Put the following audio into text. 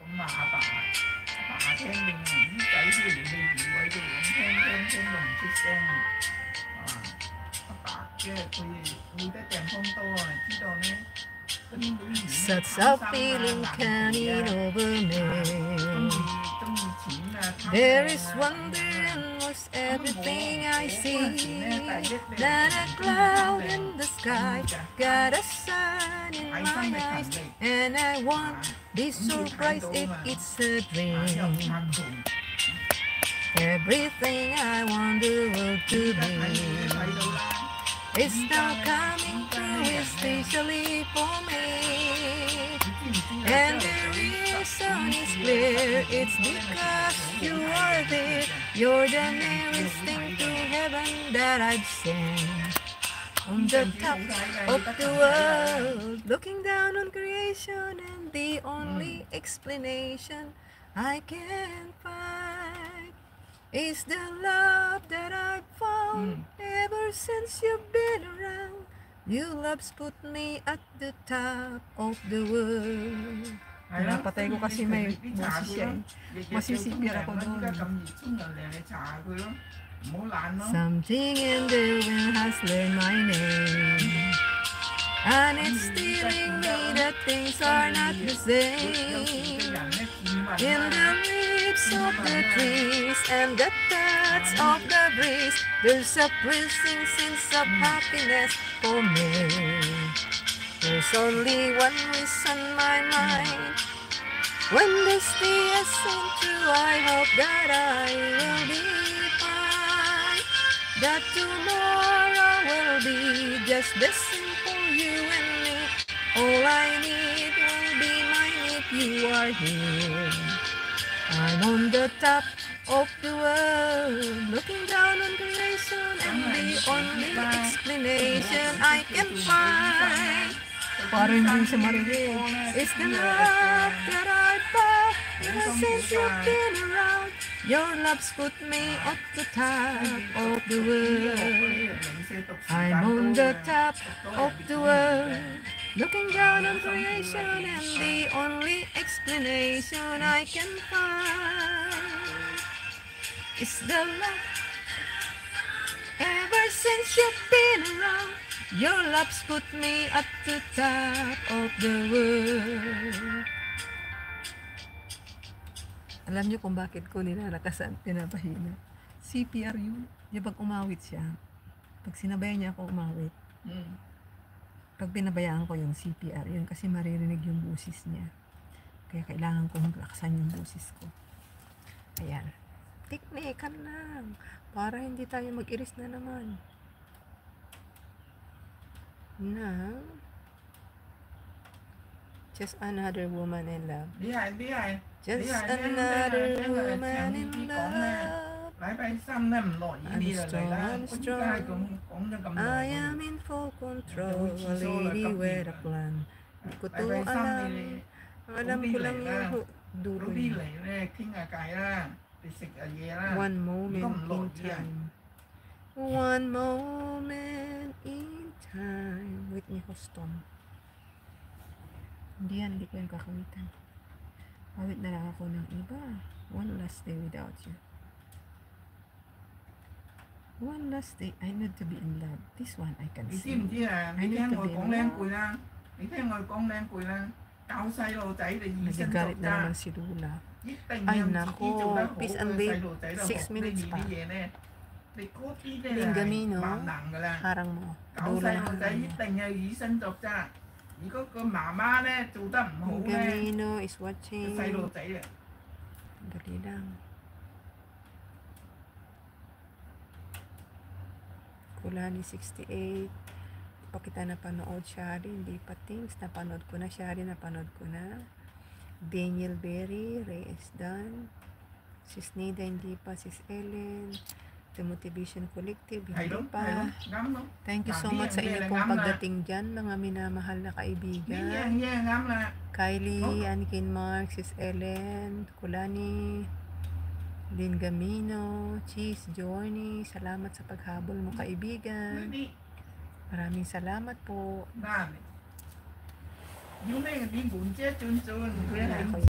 咁啊阿爸聽定啲仔啲嚟去搖喺度咁聽都唔出聲啊！阿爸即係佢會得地方多啊，知道咧嗰啲女兒 Such a feeling coming over me. 中意錢啊， There is wonder in most everything I see. Not a cloud in the sky, got a sun in my eyes, and I won't be surprised if it's a dream. Everything I want the world to be is now coming true, especially for me. And the reason is clear, it's because you are there. You're the nearest thing to heaven that I've seen. On the top of the world, looking down on creation, and the only explanation I can find is the love that I've found ever since you've been around. Your love's put me at the top of the world. Pinapatay ko kasi may boses siya eh. Masisipir ako doon. Something in the wind has learned my name, and it's telling me that things are not the same. In the leaves of the trees and the touch of the breeze, there's a pleasing sense of happiness for me. There's only one reason my mind, when this day is seen through, I hope that I will be fine, that tomorrow will be just the same for you and me. All I need will be mine if you are here. I'm on the top of the world, looking down on creation, and the only explanation I can find, parang hindi siya marinig, is the love that I found ever since you've been around. Your love's put me at the top of the world. I'm on the top of the world, looking down on creation, and the only explanation I can find is the love ever since you've been around. Your love's put me at the top of the world. Alam niyo kung bakit ko nilalakasan, pinapahina? CPR yun. Yung pag umawit siya, pag sinabayan niya ako umawit, pag pinabayaan ko yung CPR, yun kasi maririnig yung busis niya. Kaya kailangan kong laksan yung busis ko. Ayan. Tiknikan lang. Para hindi tayo mag-iris na naman. Now, just another woman in love. Just another woman in love. I'm strong. I am in full control. A lady with a plan. Hindi ko to alam. Alam ko lang yung dulo niya. One moment in time. One moment in time. Whitney Houston. Hindi ko yung kakawitan. Awit na lang ako ng iba. One last day without you. One last day, I need to be in love. This one I can see. I need to be in love. Nagagalit na naman si Lula. Ay nako, peace and wait. 6 minutes pa. Lingamino, harang mo. Lula na harang mo. Lingamino is watching. Dali lang. Kulani 68. Pa kita napanood, Shari, hindi pa things. Napanood ko na, Shari, napanood ko na. Daniel Berry, Ray is done. Sis Nida, hindi pa. Sis Ellen, The Motivation Collective, hindi pa. Thank you so much sa inyo pong pagdating dyan, mga minamahal na kaibigan. Kylie, Anakin Mark, Sis Ellen, Kulani, Lynn Gamino, Cheese, Journey, salamat sa paghabol mo kaibigan. Maraming salamat po.